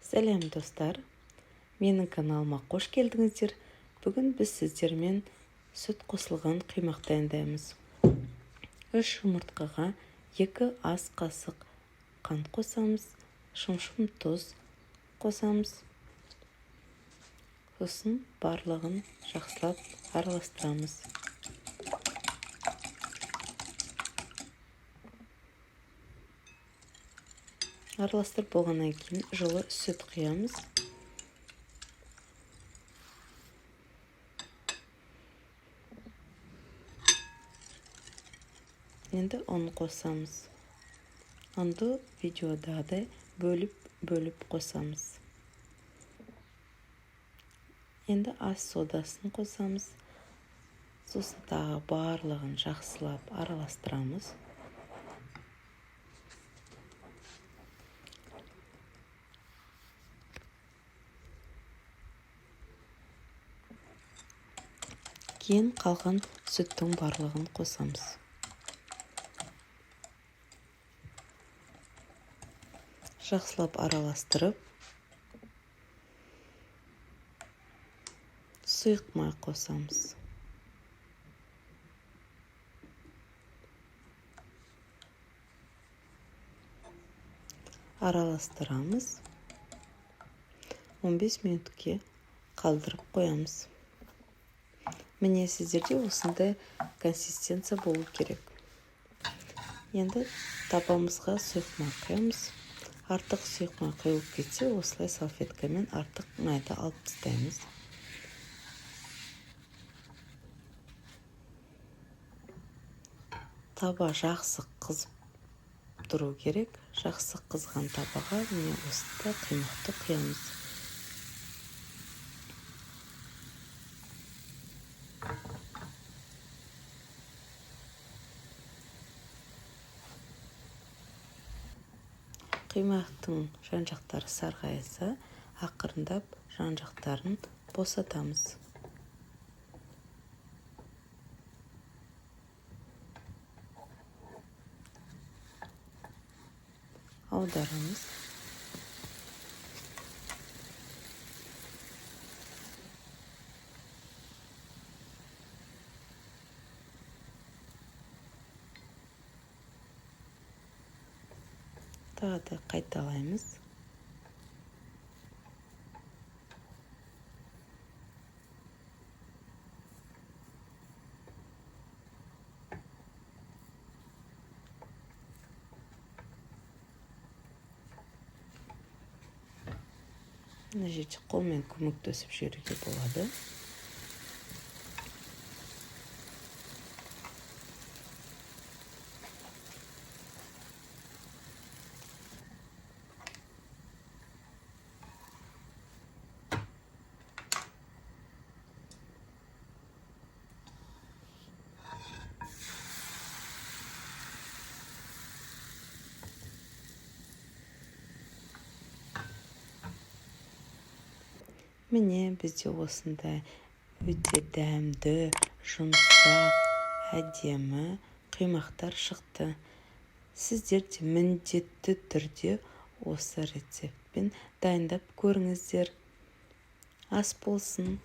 Сәлем достар, менің каналыма қош келдіңіздер. Бүгін біз сіздермен сүт қосылған қимақ дайындаймыз. 3 жұмыртқаға 2 ас қасық қант қосамыз, шым тұз қосамыз. Сосын барлығын жақсылап араластырамыз. Араластырып болғаннан кейін жылы сүт құямыз. Енді ұн қосамыз. Ұнды видеодағыдай бөліп қосамыз. Енді ас содасын қосамыз. Сосын тағы барлығын жақсылап араластырамыз. Кейін қалған сүттің барлығын қосамыз. Жақсылап араластырып, сұйық май қосамыз. Араластырамыз. 15 минутке қалдырып қоямыз. Міне сіздерде осындай консистенция болу керек. Енді табамызға сұйық май құямыз. Артық сұйық май құйылып кетсе, осылай салфеткамен артық майды алып тастаймыз. Таба жақсы қызып тұру керек. Жақсы қызған табаға міне осылай қимақты құямыз. Қимақтың жан-жақтары сарғайса, ақырындап жан-жақтарын босатамыз. Аударамыз. Тағы да қайталаймыз. Мына жерде қолмен көмектесіп жүруге болады. Міне бізде осындай өте дәмді, жұмсақ, әдемі қимақтар шықты. Сіздер де міндетті түрде осы рецептпен дайындап көріңіздер. Ас болсын.